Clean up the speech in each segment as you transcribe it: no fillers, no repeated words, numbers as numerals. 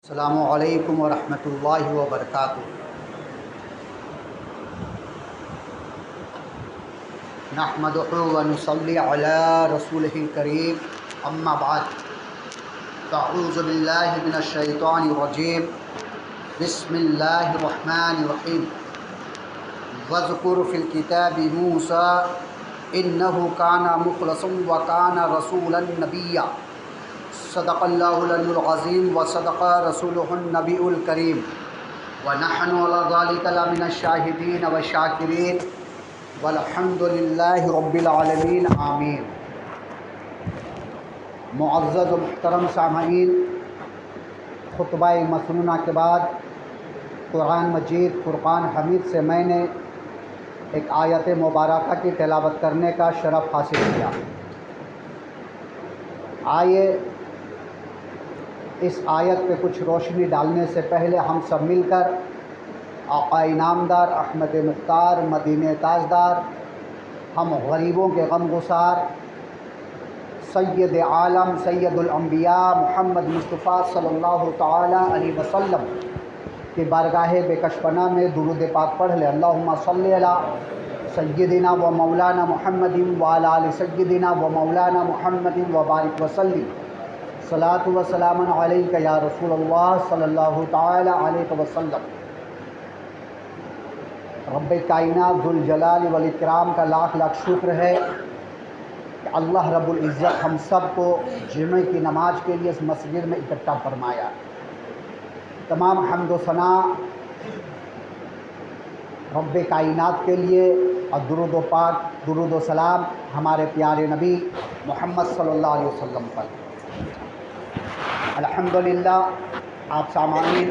السلام علیکم ورحمۃ اللہ وبرکاتہ۔ نحمدہ ونصلی علی رسولہ الکریم، اما بعد، اعوذ باللہ من الشیطان الرجیم، بسم اللہ الرحمن الرحیم۔ واذکر فی الکتاب موسیٰ انہ کان مخلصا وکان رسولا نبیا۔ صدق اللہ العلی العظیم وصدق رسولہ النبی الکریم، ونحن علی ذلک لمن الشاہدین والشاکرین، والحمد للہ رب العالمین، آمین۔ معزز و محترم سامعین، خطبہ مسنونہ کے بعد قرآن مجید فرقان حمید سے میں نے ایک آیت مبارکہ کی تلاوت کرنے کا شرف حاصل کیا۔ آئیے اس آیت پہ کچھ روشنی ڈالنے سے پہلے ہم سب مل کر آقا انعامدار احمد مختار مدینہ تاجدار، ہم غریبوں کے غم گسار سید عالم سید الانبیاء محمد مصطفیٰ صلی اللہ تعالی علیہ وسلم کی بارگاہ بے کش پناہ میں درود پاک پڑھ لیں۔ اللہم صلی علی سیدنا و مولانا محمد وعلی آل سیدنا و مولانا محمد وبارک وسلم۔ صلاۃ و سلام علیک یا رسول اللہ صلی اللہ تعالی علیہ وسلم۔ رب کائنات ذوالجلال والاکرام کا لاکھ لاکھ شکر ہے کہ اللہ رب العزت ہم سب کو جمعہ کی نماز کے لیے اس مسجد میں اکٹھا فرمایا۔ تمام حمد و ثنا رب کائنات کے لیے، اور درود و پاک درود و سلام ہمارے پیارے نبی محمد صلی اللہ علیہ وسلم پر۔ الحمدللہ آپ سامعین،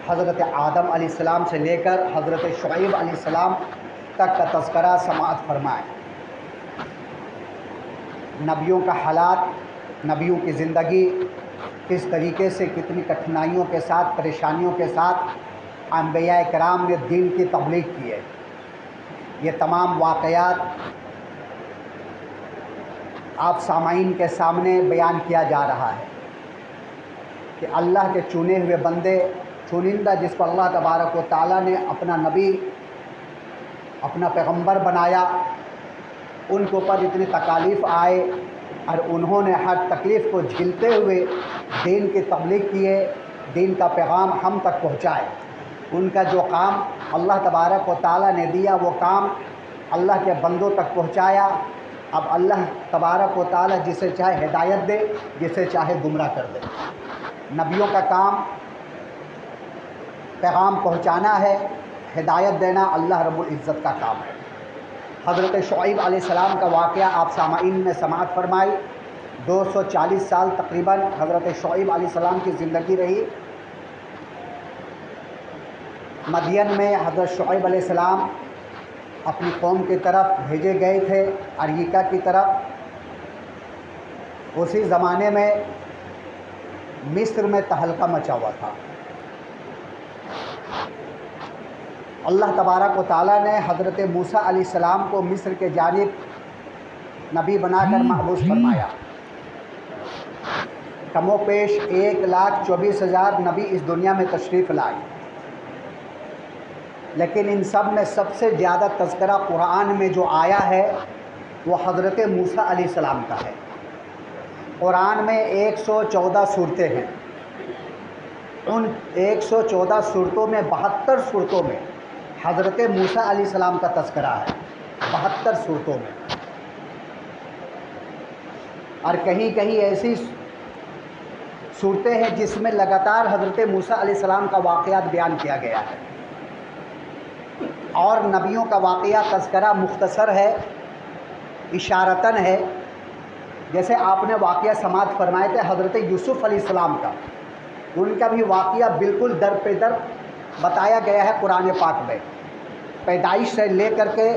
حضرت آدم علیہ السلام سے لے کر حضرت شعیب علیہ السلام تک کا تذکرہ سماعت فرمائیں۔ نبیوں کا حالات، نبیوں کی زندگی کس طریقے سے کتنی کٹھنائیوں کے ساتھ، پریشانیوں کے ساتھ انبیاء کرام نے دین کی تبلیغ کی ہے، یہ تمام واقعات آپ سامعین کے سامنے بیان کیا جا رہا ہے کہ اللہ کے چنے ہوئے بندے، چنندہ جس کو اللہ تبارک و تعالیٰ نے اپنا نبی، اپنا پیغمبر بنایا، ان کے اوپر اتنی تکالیف آئے اور انہوں نے ہر تکلیف کو جھیلتے ہوئے دین کی تبلیغ کیے، دین کا پیغام ہم تک پہنچائے۔ ان کا جو کام اللہ تبارک و تعالیٰ نے دیا وہ کام اللہ کے بندوں تک پہنچایا۔ اب اللہ تبارک و تعالیٰ جسے چاہے ہدایت دے، جسے چاہے گمراہ کر دے۔ نبیوں کا کام پیغام پہنچانا ہے، ہدایت دینا اللہ رب العزت کا کام ہے۔ حضرت شعیب علیہ السلام کا واقعہ آپ سامعین نے سماعت فرمائی۔ 240 سال تقریباً حضرت شعیب علیہ السلام کی زندگی رہی۔ مدین میں حضرت شعیب علیہ السلام اپنی قوم کی طرف بھیجے گئے تھے، اریکہ کی طرف۔ اسی زمانے میں مصر میں تہلکہ مچا ہوا تھا۔ اللہ تبارک و تعالیٰ نے حضرت موسیٰ علیہ السلام کو مصر کے جانب نبی بنا کر مبعوث فرمایا۔ کم و پیش 1,24,000 نبی اس دنیا میں تشریف لائے، لیکن ان سب میں سب سے زیادہ تذکرہ قرآن میں جو آیا ہے وہ حضرت موسیٰ علیہ السلام کا ہے۔ قرآن میں 114 صورتیں ہیں، ان 114 صورتوں میں 72 صورتوں میں حضرت موسیٰ علیہ السلام کا تذکرہ ہے، 72 صورتوں میں۔ اور کہیں کہیں ایسی صورتیں ہیں جس میں لگاتار حضرت موسیٰ علیہ السلام کا واقعات بیان کیا گیا ہے، اور نبیوں کا واقعہ تذکرہ مختصر ہے، اشارتاً ہے۔ جیسے آپ نے واقعہ سماعت فرمائے تھے حضرت یوسف علیہ السلام کا، ان کا بھی واقعہ بالکل در پہ در بتایا گیا ہے قرآن پاک میں، پیدائش سے لے کر کے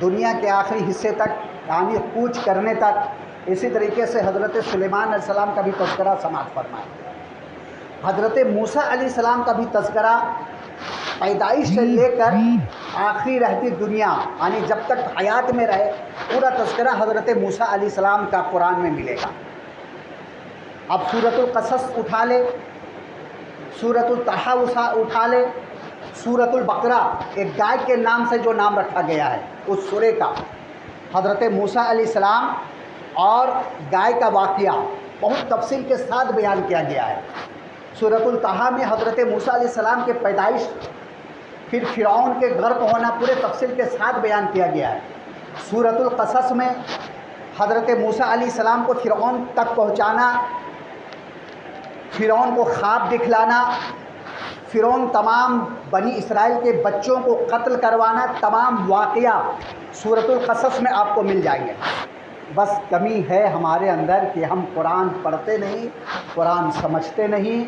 دنیا کے آخری حصے تک، یعنی کوچ کرنے تک۔ اسی طریقے سے حضرت سلیمان علیہ السلام کا بھی تذکرہ سماعت فرمایا۔ حضرت موسیٰ علیہ السلام کا بھی تذکرہ پیدائش سے لے کر آخری رہتی دنیا، یعنی جب تک حیات میں رہے، پورا تذکرہ حضرت موسیٰ علیہ السلام کا قرآن میں ملے گا۔ اب سورۃ القصص اٹھا لے، सूरतुल तहा उठा ले, सूरतुल बकरा एक गाय के नाम से जो नाम रखा गया है उस सूरे का, हज़रत मूसा अलैहिस्सलाम और गाय का वाक़या बहुत तफसील के साथ बयान किया गया है। सूरतुल तहा में हज़रत मूसा अलैहिस्सलाम के पैदाइश, फिर फ़िरौन के गर्क होना पूरे तफसील के साथ बयान किया गया है। सूरतुल क़सस में हज़रत मूसा अलैहिस्सलाम को फ़िरौन तक पहुँचाना, फ़िरौन को ख्वाब दिखलाना, फ़िरौन तमाम बनी इसराइल के बच्चों को कत्ल करवाना, तमाम वाक़या सूरतुल क़सस में आपको मिल जाएंगे। बस कमी है हमारे अंदर कि हम कुरान पढ़ते नहीं, कुरान समझते नहीं,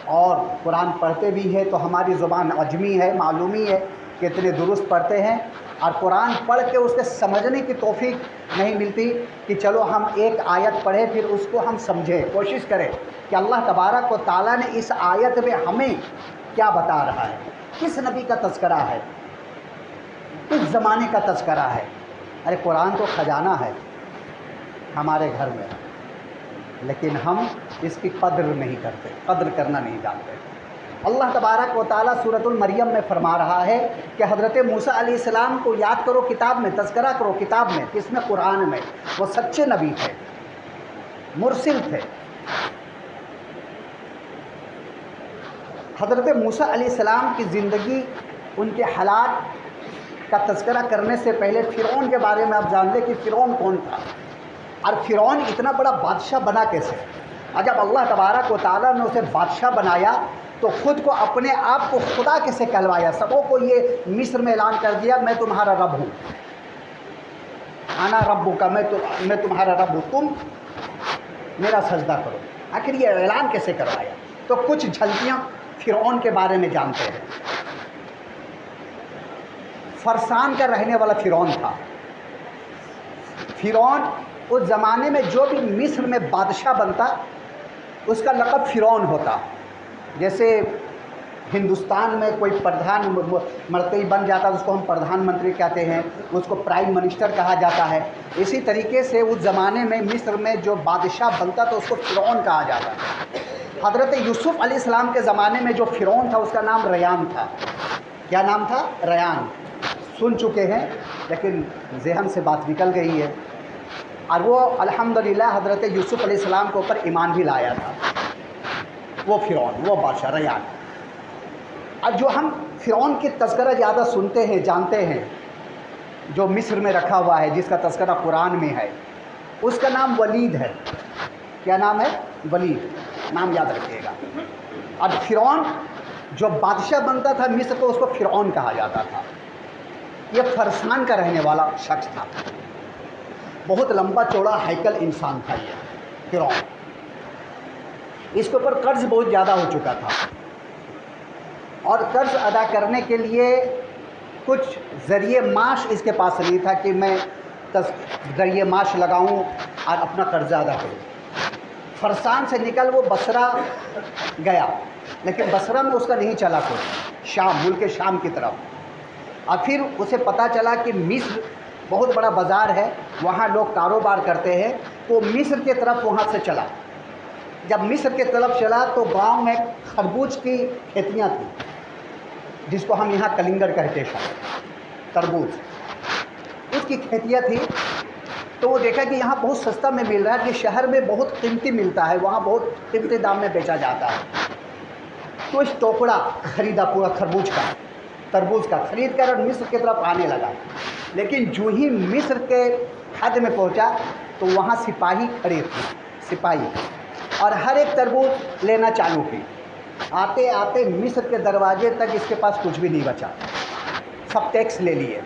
और कुरान पढ़ते भी हैं तो हमारी ज़ुबान अजमी है, मालूमी है कितने दुरुस्त पढ़ते हैं, और कुरान पढ़ के उसके समझने की तौफीक नहीं मिलती कि चलो हम एक आयत पढ़ें फिर उसको हम समझें, कोशिश करें कि अल्लाह तबारक व तआला ने इस आयत में हमें क्या बता रहा है, किस नबी का तज़किरा है, किस ज़माने का तज़किरा है। अरे कुरान तो ख़जाना है हमारे घर में, लेकिन हम इसकी कद्र नहीं करते, कद्र करना नहीं जानते। अल्लाह तबारक व तआला सूरतुल मरियम में फरमा रहा है कि हज़रत मूसा अलैहिस्सलाम को याद करो किताब में, तज़किरा करो किताब में, किसमें? कुरान में। वो सच्चे नबी थे, मुरसिल थे। हज़रत मूसा अलैहिस्सलाम की ज़िंदगी, उनके हालात का तज़किरा करने से पहले फ़िरौन के बारे में आप जान लें कि फ़िरौन कौन था, और फ़िरौन इतना बड़ा बादशाह बना कैसे। और जब अल्लाह तबारक व तआला ने उसे बादशाह बनाया तो ख़ुद को, अपने आप को खुदा कैसे कहलवाया, सबों को ये मिस्र में ऐलान कर दिया मैं तुम्हारा रब हूँ, आना रब्बु का, मैं तुम्हारा रब हूँ, तुम मेरा सजदा करो। आखिर ये ऐलान कैसे करवाया? तो कुछ झलकियाँ फ़िरौन के बारे में जानते हैं। फरसान का रहने वाला फ़िरौन था। फ़िरौन उस ज़माने में जो भी मिस्र में बादशाह बनता उसका लक़ब फ़िरौन होता। जैसे हिंदुस्तान में कोई प्रधान मंत्री बन जाता तो उसको हम प्रधानमंत्री कहते हैं, उसको प्राइम मिनिस्टर कहा जाता है। इसी तरीके से उस ज़माने में मिस्र में जो बादशाह बनता तो उसको फ़िरौन कहा जाता है। हज़रत यूसुफ़ अलैहिस्सलाम के ज़माने में जो फ़िरौन था उसका नाम रयान था। क्या नाम था? रयान। सुन चुके हैं लेकिन ज़हन से बात निकल गई है। और वो अल्हम्दुलिल्लाह हज़रत यूसुफ़ अलैहिस्सलाम के ऊपर ईमान भी लाया था, वो फ़िरौन, वो बादशाह रयान। और जो हम फ़िरौन की तज़किरा ज़्यादा सुनते हैं, जानते हैं, जो मिस्र में रखा हुआ है, जिसका तज़किरा कुरान में है, उसका नाम वलीद है। क्या नाम है? वलीद। नाम याद रखिएगा। और फ़िरौन जो बादशाह बनता था मिस्र को, उसको फ़िरौन कहा जाता था। ये फरसान का रहने वाला शख्स था, बहुत लंबा चौड़ा हैकल इंसान था ये फ़िरौन। इसके ऊपर कर्ज़ बहुत ज़्यादा हो चुका था, और कर्ज़ अदा करने के लिए कुछ ज़रिए माश इसके पास नहीं था कि मैं ज़रिए माश लगाऊं और अपना कर्ज़ा अदा करूं। फरसान से निकल वो बसरा गया, लेकिन बसरा में उसका नहीं चला कोई, शाम, मुल्क शाम की तरफ। और फिर उसे पता चला कि मिस्र बहुत बड़ा बाज़ार है, वहाँ लोग कारोबार करते हैं, तो मिस्र की तरफ वहाँ से चला। जब मिस्र की तरफ चला तो गांव में खरबूज की खेतियाँ थी, जिसको हम यहाँ कलिंगर कहते हैं, तरबूज, उसकी खेतियाँ थी। तो वो देखा कि यहाँ बहुत सस्ता में मिल रहा है, कि शहर में बहुत कीमती मिलता है, वहाँ बहुत कीमती दाम में बेचा जाता है। तो इस टोकरा ख़रीदा पूरा खरबूज का, तरबूज का ख़रीद कर और मिस्र की तरफ आने लगा। लेकिन जो ही मिस्र के हद में पहुँचा तो वहाँ सिपाही खड़े थे, सिपाही, और हर एक तरबूज लेना चालू की। आते आते मिस्र के दरवाजे तक इसके पास कुछ भी नहीं बचा, सब टैक्स ले लिए।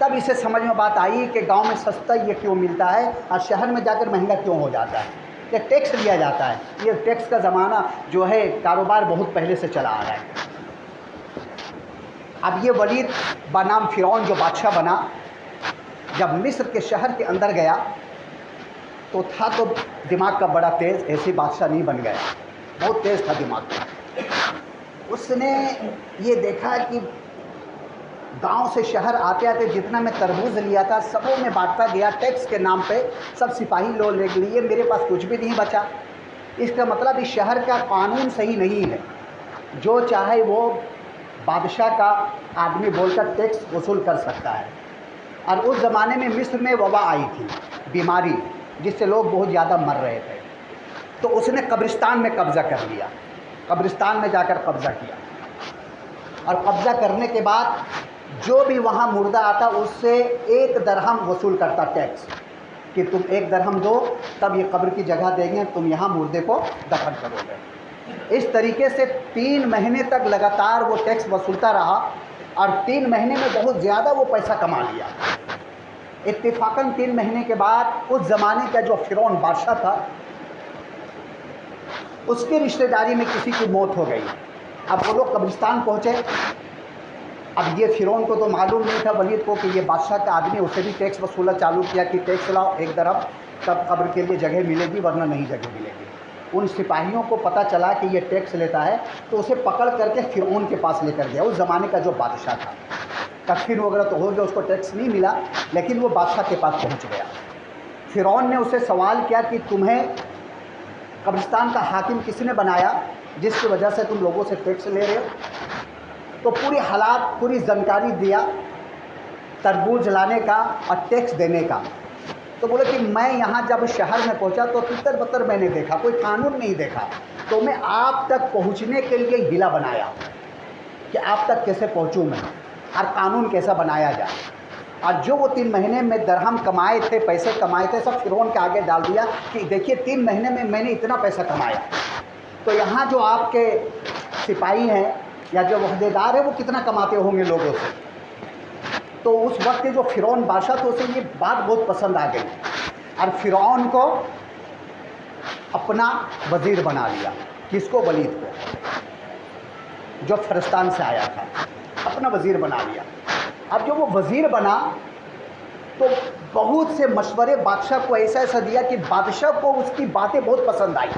तब इसे समझ में बात आई कि गांव में सस्ता ये क्यों मिलता है और शहर में जाकर महंगा क्यों हो जाता है। ये टैक्स लिया जाता है, ये टैक्स का ज़माना जो है, कारोबार बहुत पहले से चला आ रहा है। अब ये वलीद बनाम फ़िरौन जो बादशाह बना, जब मिस्र के शहर के अंदर गया तो था तो दिमाग का बड़ा तेज़, ऐसे बादशाह नहीं बन गया, बहुत तेज़ था दिमाग। उसने ये देखा कि गांव से शहर आते आते जितना मैं तरबूज लिया था सबों में बांटता गया, टैक्स के नाम पे सब सिपाही लोग ले लिए, मेरे पास कुछ भी नहीं बचा। इसका मतलब इस शहर का कानून सही नहीं है, जो चाहे वो बादशाह का आदमी बोलकर टैक्स वसूल कर सकता है। और उस ज़माने में मिस्र में वबा आई थी, बीमारी, जिससे लोग बहुत ज़्यादा मर रहे थे। तो उसने कब्रिस्तान में कब्ज़ा कर लिया, कब्रिस्तान में जाकर कब्ज़ा किया। और कब्ज़ा करने के बाद जो भी वहाँ मुर्दा आता उससे 1 दरहम वसूल करता टैक्स, कि तुम 1 दरहम दो तब ये कब्र की जगह देंगे, तुम यहाँ मुर्दे को दफन करोगे। इस तरीके से 3 महीने तक लगातार वो टैक्स वसूलता रहा और 3 महीने में बहुत ज़्यादा वो पैसा कमा लिया। इत्तेफाकन 3 महीने के बाद उस ज़माने का जो फ़िरौन बादशाह था उसके रिश्तेदारी में किसी की मौत हो गई। अब वो लोग कब्रिस्तान पहुँचे। अब ये फ़िरौन को तो मालूम नहीं था वलीद को कि ये बादशाह का आदमी, उसे भी टैक्स वसूलना चालू किया कि टैक्स लाओ 1 दरहम, तब कब्र के लिए जगह मिलेगी, वरना नहीं जगह मिलेगी। उन सिपाहियों को पता चला कि ये टैक्स लेता है, तो उसे पकड़ करके फ़िरौन के पास लेकर गया, उस ज़माने का जो बादशाह था। तकफीर वगैरह तो हो गया, उसको टैक्स नहीं मिला, लेकिन वो बादशाह के पास पहुँच गया। फ़िरौन ने उससे सवाल किया कि तुम्हें कब्रिस्तान का हाकिम किसने बनाया जिसकी वजह से तुम लोगों से टैक्स ले रहे हो? तो पूरी हालात, पूरी जानकारी दिया तरबूज लाने का और टैक्स देने का। तो बोले कि मैं यहाँ जब शहर में पहुँचा तो तितर बतर मैंने देखा, कोई कानून नहीं देखा, तो मैं आप तक पहुँचने के लिए हिला बनाया कि आप तक कैसे पहुँचूँ मैं और कानून कैसा बनाया जाए। और जो वो 3 महीने में दरहम कमाए थे, पैसे कमाए थे, सब फ़िरौन के आगे डाल दिया कि देखिए 3 महीने में मैंने इतना पैसा कमाया। तो यहाँ जो आपके सिपाही हैं या जो वहदेदार है वो कितना कमाते होंगे लोगों से। तो उस वक्त के जो फ़िरौन बादशाह था उसे ये बात बहुत पसंद आ गई और फ़िरौन को अपना वज़ीर बना लिया। किसको? वलीद को, जो फ़लस्तीन से आया था, अपना वज़ीर बना लिया। अब जब वो वज़ीर बना तो बहुत से मशवरे बादशाह को ऐसा दिया कि बादशाह को उसकी बातें बहुत पसंद आई।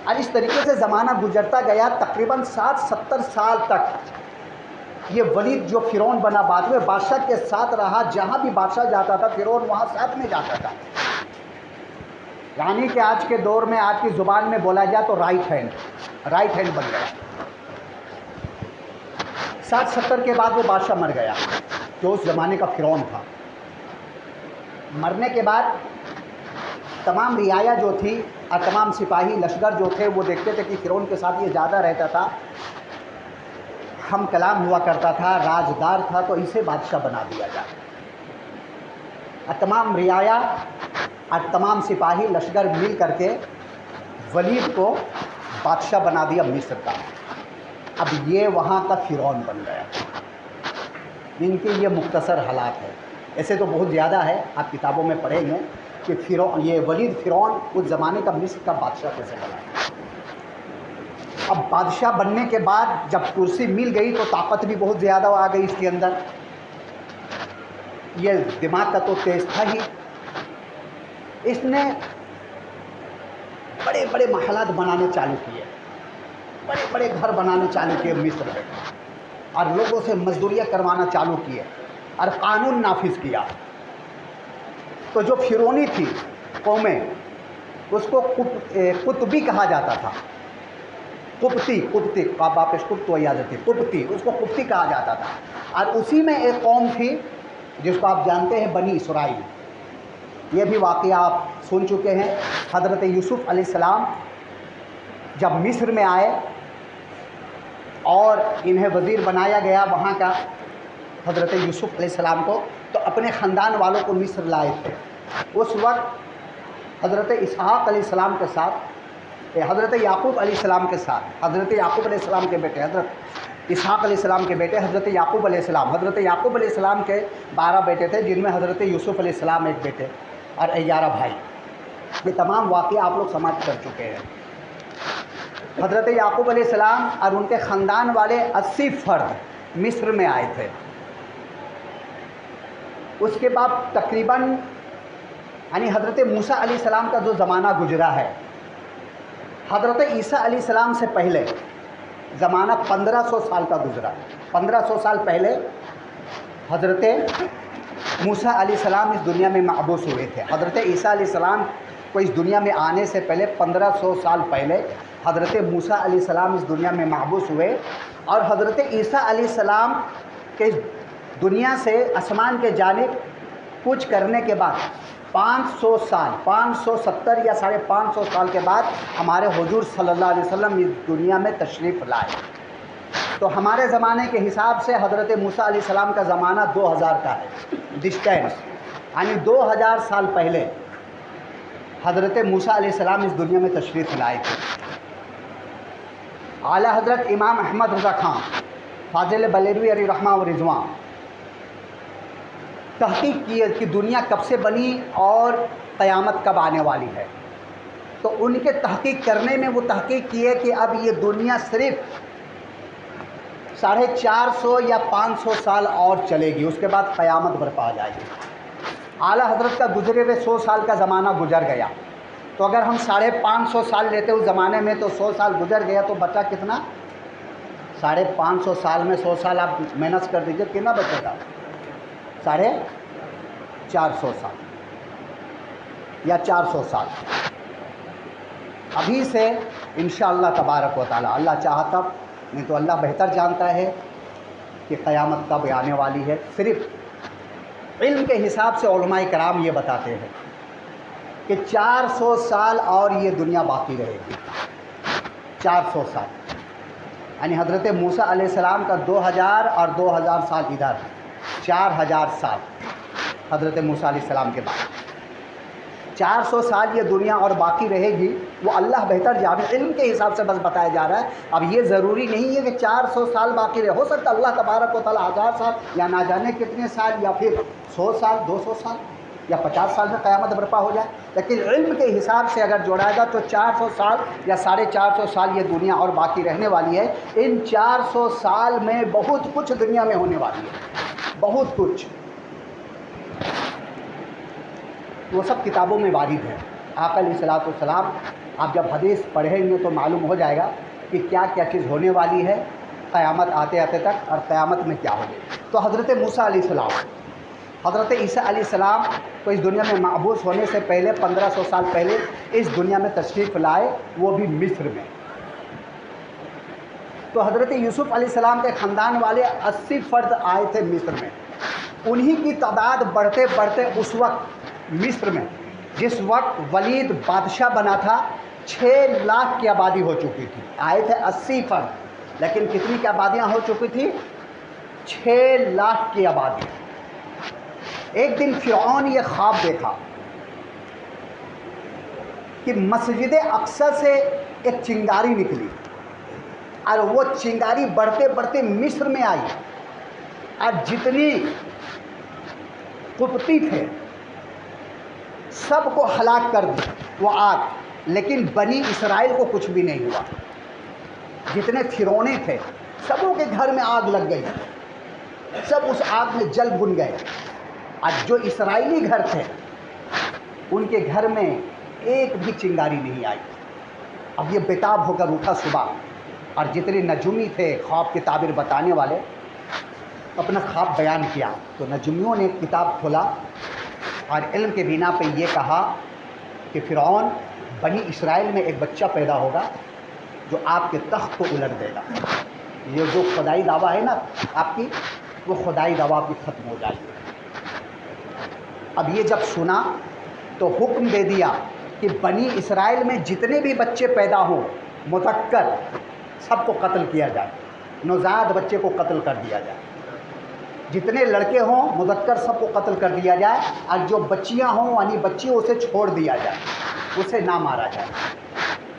और इस तरीके से ज़माना गुजरता गया। तकरीबन 60-70 साल तक ये वलीद जो फ़िरौन बना बाद में बादशाह के साथ रहा। जहाँ भी बादशाह जाता था फ़िरौन वहाँ साथ में जाता था। यानी कि आज के दौर में, आज की ज़ुबान में बोला जाए तो राइट हैंड बन गया। 60-70 के बाद वो बादशाह मर गया जो उस ज़माने का फ़िरौन था। मरने के बाद तमाम रियाया जो थी और तमाम सिपाही लश्कर जो थे वो देखते थे कि फ़िरौन के साथ ये ज़्यादा रहता था, हम कलाम हुआ करता था, राजदार था, तो इसे बादशाह बना दिया जाए। और तमाम रियाया और तमाम सिपाही लश्कर मिल करके वलीद को बादशाह बना दिया मिस्र का। अब ये वहाँ का फ़िरौन बन गया। इनके ये मुख्तसर हालात है, ऐसे तो बहुत ज़्यादा है, आप किताबों में पढ़ेंगे कि ये वलीद फ़िरौन उस ज़माने का मिस्र का बादशाह कैसे बना। अब बादशाह बनने के बाद जब कुर्सी मिल गई तो ताकत भी बहुत ज़्यादा आ गई इसके अंदर। ये दिमाग का तो तेज था ही। इसने बड़े बड़े महलात बनाने चालू किए, बड़े बड़े घर बनाने चालू किए मिस्र में, और लोगों से मजदूरियाँ करवाना चालू किए और कानून नाफिज किया। तो जो फ़िरौनी थी कौमें, उसको कुतबी कहा जाता था। कुप्ती काबापेश कुप्तो यादती, कुप्ती, उसको कुप्ती कहा जाता था। और उसी में एक कौम थी जिसको आप जानते हैं, बनी इसराइल। ये भी वाक़या आप सुन चुके हैं। हज़रत यूसुफ़ अलैहिस्सलाम जब मिस्र में आए और इन्हें वज़ीर बनाया गया वहाँ का, हज़रत यूसुफ़ अलैहिस्सलाम को, तो अपने ख़ानदान वालों को मिस्र लाए थे। उस वक्त हज़रत इसहाक़ अलैहिस्सलाम के साथ, हज़रत याकूब अलैहिस्सलाम के साथ, हज़रत याकूब अलैहिस्सलाम के बेटे, हज़रत इसहाक़ अलैहिस्सलाम के बेटे हज़रत याकूब अलैहिस्सलाम, हज़रत याकूब अलैहिस्सलाम के 12 बेटे थे, जिनमें हज़रत यूसुफ़ अलैहिस्सलाम एक बेटे और 11 भाई। ये तमाम वाक़या आप लोग समाप्त कर चुके हैं। हज़रत याकूब अलैहिस्सलाम और उनके ख़ानदान वाले 80 फ़र्द मिस्र में आए थे। उसके बाद तकरीबन यानी हज़रत मूसा अलैहिस्सलाम का जो ज़माना गुजरा है, हज़रत ईसा अलैहिस्सलाम से पहले ज़माना 1500 साल का गुजरा। 1500 साल पहले हज़रत मूसा अलैहिस्सलाम इस दुनिया में मबूस हुए थे। हज़रत ईसा अलैहिस्सलाम को इस दुनिया में आने से पहले 1500 साल पहले حضرت موسیٰ علیہ السلام اس دنیا میں محبوس ہوئے اور حضرت عیسیٰ علیہ السلام کے دنیا سے آسمان کے جانب کوچ کرنے کے بعد 500 سال 570 یا 550 سال کے بعد ہمارے حضور صلی اللہ علیہ وسلم اس دنیا میں تشریف لائے. تو ہمارے زمانے کے حساب سے حضرت موسیٰ علیہ السلام کا زمانہ 2000 کا ہے ڈسٹینس، یعنی 2000 سال پہلے حضرت موسیٰ علیہ السلام اس دنیا میں تشریف لائے تھے. اعلیٰ حضرت امام احمد رضا خان فاضل بلیلوی علیہ رحمہ و رضوان تحقیق کی کہ دنیا کب سے بنی اور قیامت کب آنے والی ہے. تو ان کے تحقیق کرنے میں وہ تحقیق کی ہے کہ اب یہ دنیا صرف 450 یا 500 سال اور چلے گی، اس کے بعد قیامت برپا آ جائے گی. اعلیٰ حضرت کا گزرے ہوئے 100 سال کا زمانہ گزر گیا، تو اگر ہم 550 سال لیتے اس زمانے میں تو 100 سال گزر گیا تو بچا کتنا؟ 550 سال میں 100 سال آپ مائنس کر دیجئے، کتنا بچے گا؟ 450 سال یا 400 سال. ابھی سے انشاءاللہ تبارک و تعالی، اللہ چاہا تب، نہیں تو اللہ بہتر جانتا ہے کہ قیامت کب آنے والی ہے. صرف علم کے حساب سے علماء کرام یہ بتاتے ہیں کہ 400 سال اور یہ دنیا باقی رہے گی. 400 سال یعنی حضرت موسیٰ علیہ السلام کا 2000 اور 2000 سال ادھر، 4000 سال حضرت موسیٰ علیہ السلام کے بعد. 400 سال یہ دنیا اور باقی رہے گی، وہ اللہ بہتر جانے، علم کے حساب سے بس بتایا جا رہا ہے. اب یہ ضروری نہیں ہے کہ 400 سال باقی رہے، ہو سکتا اللہ تبارک و تعالیٰ 1000 سال یا نہ جانے کتنے سال یا پھر 100 سال 200 سال یا 50 سال میں قیامت برپا ہو جائے. لیکن علم کے حساب سے اگر جوڑائے گا تو 400 سال یا 450 سال یہ دنیا اور باقی رہنے والی ہے. ان 400 سال میں بہت کچھ دنیا میں ہونے والی ہے، بہت کچھ. وہ سب کتابوں میں وارد ہے. آقا علیہ الصلوۃ والسلام آپ جب حدیث پڑھیں گے تو معلوم ہو جائے گا کہ کیا کیا چیز ہونے والی ہے قیامت آتے آتے تک، اور قیامت میں کیا ہوگی. تو حضرت موسیٰ علیہ السلام، حضرت عیسیٰ علیہ السلام کو اس دنیا میں مبعوث ہونے سے پہلے 1500 سال پہلے اس دنیا میں تشریف لائے، وہ بھی مصر میں. تو حضرت یوسف علیہ السلام کے خاندان والے 80 فرد آئے تھے مصر میں. انہی کی تعداد بڑھتے بڑھتے اس وقت مصر میں، جس وقت ولید بادشاہ بنا تھا، 6 لاکھ کی آبادی ہو چکی تھی. آئے تھے 80 فرد، لیکن کتنی کی آبادیاں ہو چکی تھی؟ 6 لاکھ کی آبادی. ایک دن فرعون یہ خواب دیکھا کہ مسجد اقصی سے ایک چنگاری نکلی، اور وہ چنگاری بڑھتے بڑھتے مصر میں آئی، اور جتنی قبطی تھے سب کو ہلاک کر دی وہ آگ. لیکن بنی اسرائیل کو کچھ بھی نہیں ہوا. جتنے فرعونی تھے سبوں کے گھر میں آگ لگ گئی، سب اس آگ میں جل بھن گئے. اور جو اسرائیلی گھر تھے ان کے گھر میں ایک بھی چنگاری نہیں آئی. اب یہ بیتاب ہو کر اٹھا صبح، اور جتنے نجومی تھے خواب کی تعبیر بتانے والے اپنا خواب بیان کیا. تو نجومیوں نے ایک کتاب کھولا اور علم کے بنا پہ یہ کہا کہ فرعون، بنی اسرائیل میں ایک بچہ پیدا ہوگا جو آپ کے تخت کو الٹ دے گا. یہ جو خدائی دعویٰ ہے نا آپ کی، وہ خدائی دعویٰ آپ کی ختم ہو جائے گی. اب یہ جب سنا تو حکم دے دیا کہ بنی اسرائیل میں جتنے بھی بچے پیدا ہوں مذکر سب کو قتل کیا جائے، نوزائیدہ بچے کو قتل کر دیا جائے. جتنے لڑکے ہوں مذکر سب کو قتل کر دیا جائے، اور جو بچیاں ہوں یعنی بچی اسے چھوڑ دیا جائے، اسے نہ مارا جائے.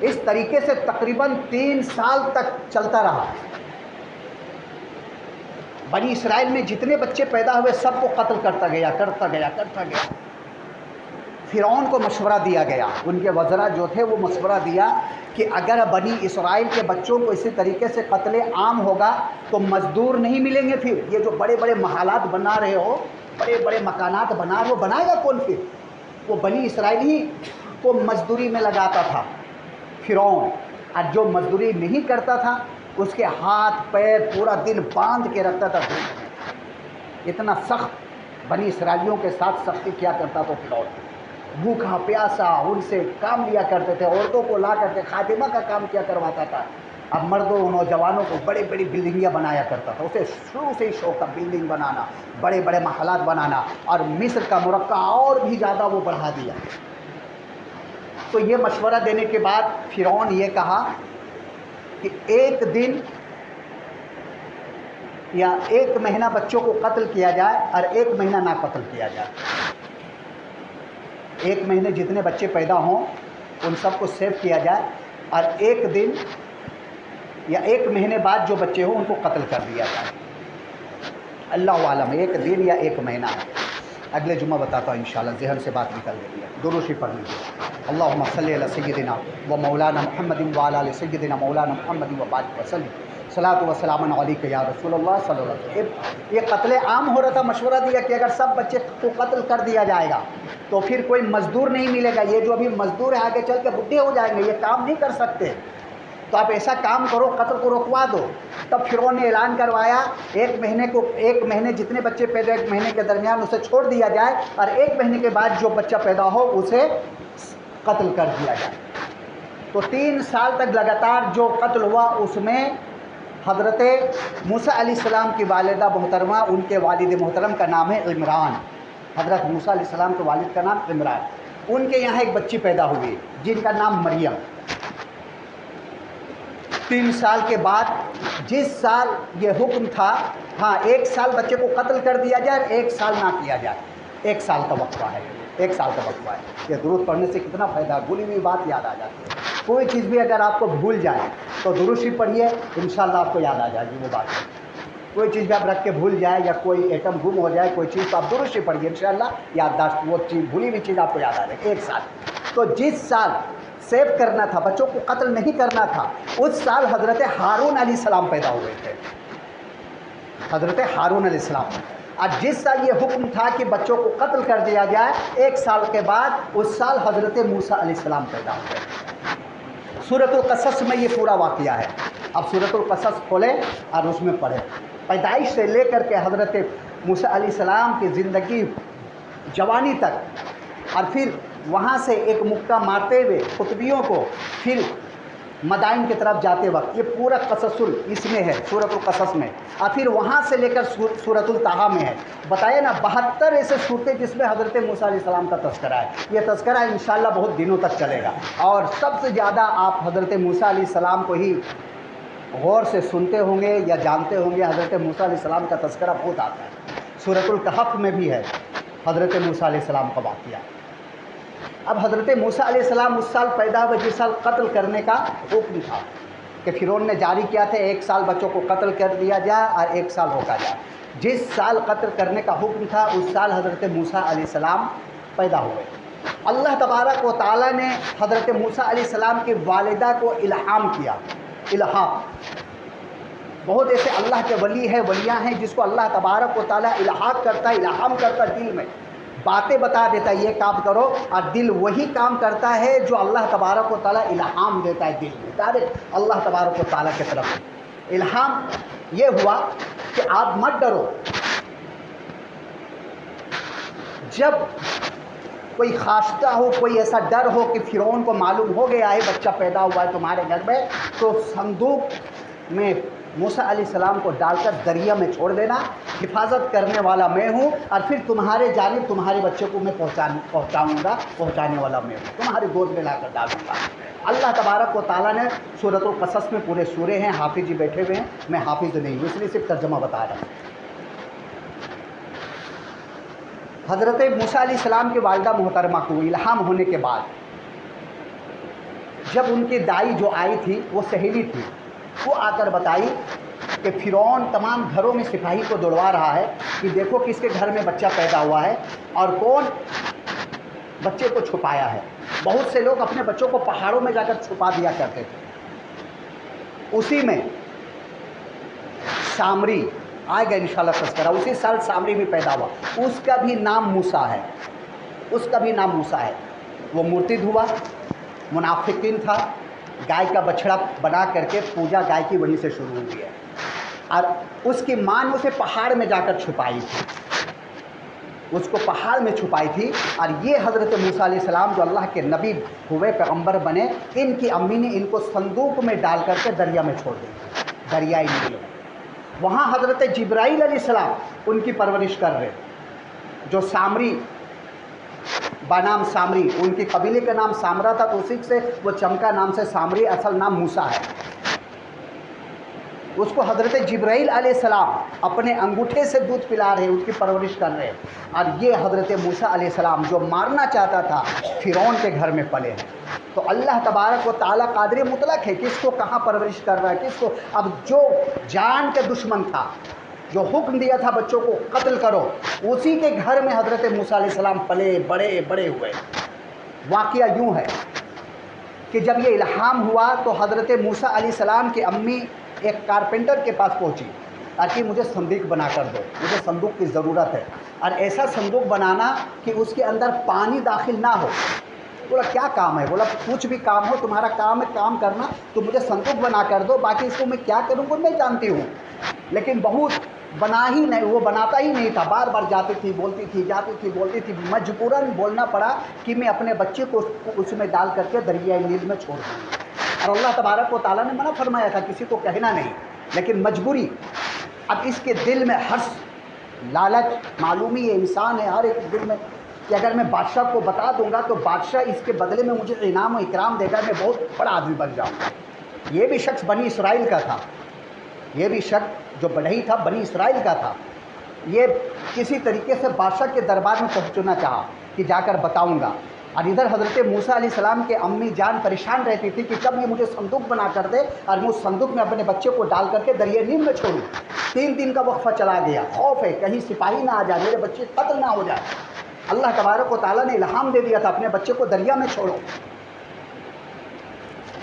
اس طریقے سے تقریباً 3 سال تک چلتا رہا. بنی اسرائیل میں جتنے بچے پیدا ہوئے سب کو قتل کرتا گیا. فرعون کو مشورہ دیا گیا، ان کے وزراء جو تھے وہ مشورہ دیا کہ اگر بنی اسرائیل کے بچوں کو اسی طریقے سے قتل عام ہوگا تو مزدور نہیں ملیں گے. پھر یہ جو بڑے بڑے محلات بنا رہے ہو، بڑے بڑے مکانات بنا رہے ہو، بنائے گا کون؟ پھر وہ بنی اسرائیلی کو مزدوری میں لگاتا تھا فرعون، اور جو مزدوری نہیں کرتا تھا اس کے ہاتھ پیر پورا دن باندھ کے رکھتا تھا. اتنا سخت بنی اسرائیلیوں کے ساتھ سختی کیا کرتا تھا فرعون. भूखा प्यासा उनसे काम लिया करते थे, औरतों को ला करके खातिमा का काम किया करवाता था। अब मर्दों नौजवानों को बड़ी बड़ी बिल्डिंगियाँ बनाया करता था। उसे शुरू से ही शौक था बिल्डिंग बनाना, बड़े बड़े महलात बनाना, और मिस्र का मुरक्का और भी ज़्यादा वो बढ़ा दिया। तो ये मशवरा देने के बाद फ़िरौन ये कहा कि एक दिन या एक महीना बच्चों को कत्ल किया जाए और एक महीना ना कत्ल किया जाए। एक महीने जितने बच्चे पैदा हों उन सबको सेव किया जाए, और एक दिन या एक महीने बाद जो बच्चे हों उनको कत्ल कर दिया जाए। अल्लाह आलम एक दिन या एक महीना है, अगले जुम्मा बताता हूँ इंशाअल्लाह, ज़हन से बात निकल गई है। दुरूद शरीफ पढ़ लीजिए। अल्लाहुम्मा सल्ली अला सय्यिदिना व मौलाना मुहम्मदिन व अला आलि सय्यिदिना मौलाना मुहम्मदिन व बारिक वसल्लम सलातु व सलामुन अलैका या रसूलल्लाह सल्लल्लाहु अलैहि वसल्लम। ये कत्ल आम हो रहा था, मशवरा दिया कि अगर सब बच्चे को कत्ल कर दिया जाएगा तो फिर कोई मज़दूर नहीं मिलेगा। ये जो अभी मज़दूर है आगे चल के बुढ़े हो जाएंगे, ये काम नहीं कर सकते, तो आप ऐसा काम करो, कत्ल को रोकवा दो। तब फ़िरौन ने ऐलान करवाया एक महीने जितने बच्चे पैदा एक महीने के दरमियान उसे छोड़ दिया जाए, और एक महीने के बाद जो बच्चा पैदा हो उसे कत्ल कर दिया जाए। तो 3 साल तक लगातार जो कत्ल हुआ उसमें हज़रत मूसा अलैहिस्सलाम की वालिदा मोहतरमा, उनके वालिद मोहतरम का नाम है इमरान। हज़रत मूसा अलैहिस्सलाम के वालिद का नाम इमरान, उनके यहाँ एक बच्ची पैदा हुई जिनका नाम मरियम। 3 साल के बाद जिस साल ये हुक्म था, हाँ 1 साल बच्चे को कत्ल कर दिया जाए और 1 साल ना किया जाए, 1 साल का वक्फा है, 1 साल का वक्फा है। ये दुरूद पढ़ने से कितना फ़ायदा, भूली हुई बात याद आ जाती है। कोई चीज़ भी अगर आपको भूल जाए तो दुरूद शरीफ पढ़िए, इंशाअल्लाह आपको याद आ जाएगी वो बात। कोई चीज़ भी आप रख के भूल जाए या कोई आइटम गुम हो जाए कोई चीज़, तो आप दुरूद शरीफ पढ़िए, इंशाअल्लाह याददाश्त वो चीज़, भूली हुई चीज़ आपको याद आ जाएगी। 1 साल। तो जिस साल सेव करना था, बच्चों को कत्ल नहीं करना था, उस साल हज़रत हारून अलैहिस्सलाम पैदा हुए थे, हज़रत हारून अलैहिस्सलाम। और जिस साल ये हुक्म था कि बच्चों को कत्ल कर दिया जाए 1 साल के बाद, उस साल हज़रत मूसा अलैहिस्सलाम पैदा हुए। सूरतुल क़सस में ये पूरा वाक़या है। अब सूरतुल क़सस खोलें और उसमें पढ़ें, पैदाइश से लेकर के हज़रत मूसा अलैहिस्सलाम की ज़िंदगी जवानी तक, और फिर वहाँ से एक मुक्का मारते हुए कुतुबियों को फिर मदाइन की तरफ जाते वक्त, ये पूरा क़ससुल इसमें है, सूरतुल क़सस में, और फिर वहाँ से लेकर सूरतुल ताहा में है। बताया ना 72 ऐसे सूरतें जिसमें हज़रत मूसा अलैहिस्सलाम का तज़किरा है। ये तज़किरा इंशाअल्लाह बहुत दिनों तक चलेगा, और सबसे ज़्यादा आप हज़रत मूसा अलैहिस्सलाम को ही गौर से सुनते होंगे या जानते होंगे। हज़रत मूसा अलैहिस्सलाम का तज़किरा बहुत आता है, सूरतुल कहफ़ में भी है हज़रत मूसा अलैहिस्सलाम का वाक़या। अब हज़रत मूसा अलैहिस्सलाम उस साल पैदा हुए जिस साल कत्ल करने का हुक्म था कि फ़िरौन ने जारी किया था 1 साल बच्चों को कत्ल कर दिया जाए और 1 साल रोका जाए। जिस साल कत्ल करने का हुक्म था उस साल हज़रत मूसा अलैहिस्सलाम पैदा हुए। अल्लाह तबारक व तआला ने हज़रत मूसा अलैहिस्सलाम की वालिदा को इल्हाम किया। इल्हाम, बहुत ऐसे अल्लाह के वली हैं, वलियाँ हैं जिसको अल्लाह तबारक व तआला इल्हाम करता है, इल्हाम करता है, दिल में बातें बता देता है ये काम करो, और दिल वही काम करता है जो अल्लाह तबारक व तआला इल्हाम देता है दिल में, डायरेक्ट अल्लाह तबारक व तआला की तरफ। इल्हाम ये हुआ कि आप मत डरो, जब कोई खास्ता हो, कोई ऐसा डर हो कि फ़िरौन को मालूम हो गया है बच्चा पैदा हुआ है तुम्हारे घर में, तो संदूक में मूसा अलैहिस्सलाम को डालकर दरिया में छोड़ देना, हिफाजत करने वाला मैं हूँ, और फिर तुम्हारे जानिब तुम्हारे बच्चे को मैं पहुँचाऊँगा, पहुँचाने वाला मैं हूँ, तुम्हारे गोद में लाकर डालूँगा। अल्लाह तबारक व तआला ने सूरतुल क़सस में पूरे सूरे हैं, हाफिज़ जी बैठे हुए हैं, मैं हाफिज़ नहीं हूँ इसलिए सिर्फ तर्जुमा बता रहा हूँ। हज़रत मूसा अलैहिस्सलाम की वालिदा मोहतरमा को इल्हाम होने के बाद जब उनकी दाई जो आई थी वो सहेली थी, वो आकर बताई कि फ़िरौन तमाम घरों में सिपाही को दौड़वा रहा है कि देखो किसके घर में बच्चा पैदा हुआ है और कौन बच्चे को छुपाया है। बहुत से लोग अपने बच्चों को पहाड़ों में जाकर छुपा दिया करते थे। उसी में सामरी आएगा इंशाअल्लाह तज़किरा, उसी साल सामरी भी पैदा हुआ, उसका भी नाम मूसा है, उसका भी नाम मूसा है। वो मुर्तिद हुआ, मुनाफिकीन था, गाय का बछड़ा बना करके पूजा गाय की वहीं से शुरू हुई है, और उसकी माँ ने उसे पहाड़ में जाकर छुपाई थी। اس کو پہاڑ میں چھپائی تھی. اور یہ حضرت موسیٰ علیہ السلام جو اللہ کے نبی ہوئے، پیغمبر بنے، ان کی امی نے ان کو صندوق میں ڈال کر کے دریا میں چھوڑ دی، دریائے نیل میں. وہاں حضرت جبرائیل علیہ السلام ان کی پرورش کر رہے، جو سامری بنام سامری، ان کی قبیلے کا نام سامرا تھا، تو اسی سے وہ چمکا نام سے سامری، اصل نام موسیٰ ہے. اس کو حضرت جبرائیل علیہ السلام اپنے انگوٹھے سے دودھ پلا رہے، اس کی پرورش کر رہے. اور یہ حضرت موسیٰ علیہ السلام جو مارنا چاہتا تھا، فرعون کے گھر میں پلے ہیں. تو اللہ تبارک و تعالیٰ قادر مطلق ہے، کس کو کہاں پرورش کر رہا ہے، کس کو. اب جو جان کے دشمن تھا، جو حکم دیا تھا بچوں کو قتل کرو، اسی کے گھر میں حضرت موسیٰ علیہ السلام پلے بڑے ہوئے. واقعہ یوں ہے کہ جب یہ الہام ہوا تو حضرت موسیٰ علیہ السلام کی امی ایک کارپینٹر کے پاس پہنچی، تاکہ مجھے صندوق بنا کر دو، مجھے صندوق کی ضرورت ہے، اور ایسا صندوق بنانا کہ اس کے اندر پانی داخل نہ ہو. بولا کیا کام ہے؟ بولا کچھ بھی کام ہو، تمہارا کام ہے کام کرنا، تو مجھے صندوق بنا کر دو، باقی اس کو میں کیا کروں گا میں جانتی ہوں. لیکن بہت بنا ہی نہیں، وہ بناتا ہی نہیں تھا، بار بار جاتی تھی بولتی تھی، جاتی تھی بولتی تھی. مجبوراً بولنا پڑا کہ میں اپنے بچے کو اس میں ڈال کر کے دریائے نیل میں چھوڑ دوں. اور اللہ تبارک و تعالیٰ نے منع فرمایا تھا کسی کو کہنا نہیں، لیکن مجبوری. اب اس کے دل میں حرص، لالچ، معلوم ہی یہ انسان ہے ہر ایک دل میں کہ اگر میں بادشاہ کو بتا دوں گا تو بادشاہ اس کے بدلے میں مجھے انعام و اکرام دے گا، میں بہت بڑا آدمی بن جاؤں گا. یہ بھی شخص بنی اسرائیل کا تھا، یہ بھی شخص جو بڑھئی تھا بنی اسرائیل کا تھا. یہ کسی طریقے سے بادشاہ کے دربار میں پہنچنا چاہا کہ جا کر بتاؤں گا. اور ادھر حضرت موسیٰ علیہ السلام کے امی جان پریشان رہتی تھی کہ کب یہ مجھے صندوق بنا کر دے اور میں اس صندوق میں اپنے بچے کو ڈال کر کے دریائے نیل میں چھوڑوں. 3 دن کا وقفہ چلا گیا، خوف ہے کہیں سپاہی نہ آ جائے، میرے بچے قتل نہ ہو جائے. اللہ تبارک و تعالیٰ نے الہام دے دیا تھا اپنے بچے کو دریا میں چھوڑو.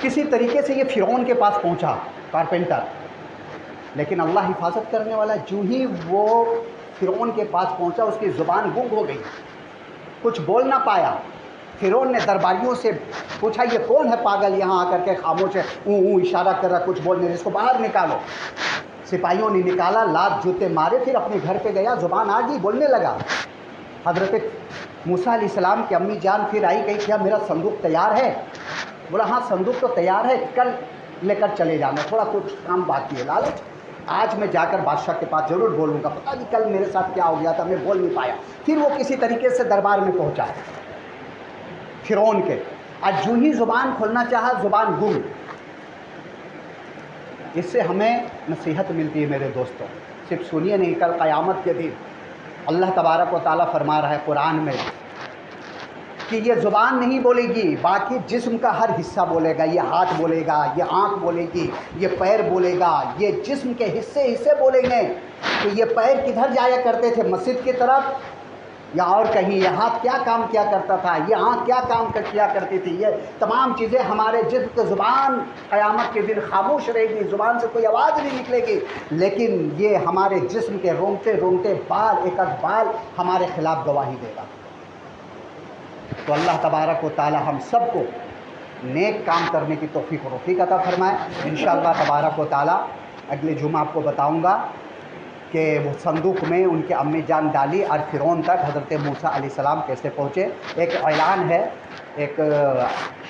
کسی طریقے سے یہ فرعون کے پاس پہنچا کارپینٹر، لیکن اللہ حفاظت کرنے والا. جو ہی وہ فرعون کے پاس پہنچا اس کی زبان گنگ ہو گئی، کچھ بول نہ پایا. فرعون نے درباریوں سے پوچھا یہ کون ہے پاگل یہاں آ کر کے خاموش ہے، اشارہ کر رہا، کچھ بول نہیں، اس کو باہر نکالو. سپاہیوں نے نکالا، لات جوتے مارے، پھر اپنے گھر پہ گیا، زبان آ گئی، بولنے لگا. حضرت موسیٰ علیہ السلام کی امی جان پھر آئی، کہی کیا میرا صندوق تیار ہے؟ بولا ہاں صندوق تو تیار ہے، کل لے کر چلے جانا، تھوڑا کچھ کام باقی ہے. لالچ، آج میں جا کر بادشاہ کے پاس ضرور بولوں گا، پتہ نہیں کل میرے ساتھ کیا ہو گیا تھا، میں بول نہیں پایا. پھر وہ کسی طریقے سے دربار میں پہنچا فرعون کے، اور جو ہی زبان کھولنا چاہا زبان گم. اس سے ہمیں نصیحت ملتی ہے میرے دوستوں، صرف سنیے نہیں، کل قیامت کے دن اللہ تبارک و تعالیٰ فرما رہا ہے قرآن میں کہ یہ زبان نہیں بولے گی، باقی جسم کا ہر حصہ بولے گا. یہ ہاتھ بولے گا، یہ آنکھ بولے گی، یہ پیر بولے گا، یہ جسم کے حصے بولیں گے کہ یہ پیر کدھر جایا کرتے تھے، مسجد کی طرف یا اور کہیں، یہ ہاتھ کیا کام کیا کرتا تھا، یہ آنکھ کیا کام کیا کرتی تھی. یہ تمام چیزیں ہمارے جسم کی زبان قیامت کے دن خاموش رہے گی، زبان سے کوئی آواز نہیں نکلے گی، لیکن یہ ہمارے جسم کے رونگتے بال، ایک ایک بال ہمارے خلاف گواہی دے گا. تو اللہ تبارک و تعالی ہم سب کو نیک کام کرنے کی توفیق و رفیق عطا فرمائے. انشاءاللہ تبارک و تعالی اگلے جمعہ آپ کو بتاؤں گا کہ وہ صندوق میں ان کے امی جان ڈالی اور فرعون تک حضرت موسیٰ علیہ السلام کیسے پہنچے. ایک اعلان ہے، ایک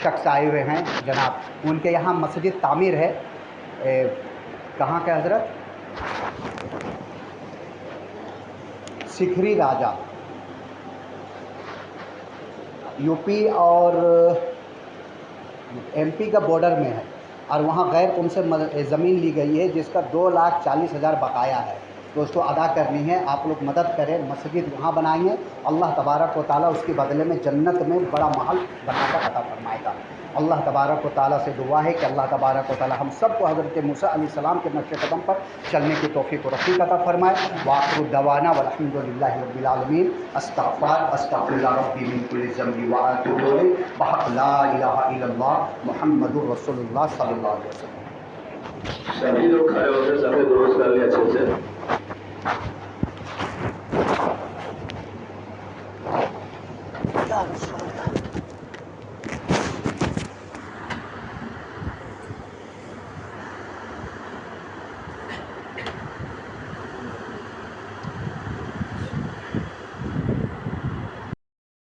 شخص آئے ہوئے ہیں جناب، ان کے یہاں مسجد تعمیر ہے. کہاں کے حضرت؟ سکھری راجہ، یو پی اور ایم پی کا بارڈر میں ہے، اور وہاں غیر ان سے زمین لی گئی ہے جس کا 2,40,000 بقایا ہے، تو اس کو ادا کرنی ہے. آپ لوگ مدد کریں، مسجد وہاں بنائیں گے، اللہ تبارک و تعالیٰ اس کے بدلے میں جنت میں بڑا محل بنا کر عطا فرمائے گا. اللہ تبارک و تعالیٰ سے دعا ہے کہ اللہ تبارک و تعالیٰ ہم سب کو حضرت موسیٰ علیہ السلام کے نقش قدم پر چلنے کی توفیق و رفیق عطا فرمائے. وآخر دعوانا والحمد للہ رب العالمین. استغفر اللہ ربی من کل ذنب واتوب الیہ بحق لا الہ الا اللہ محمد رسول اللہ صلی اللہ علیہ وسلم. سبھی لوگ کھڑے ہوتے سبھی درست کر لیا اچھے سے.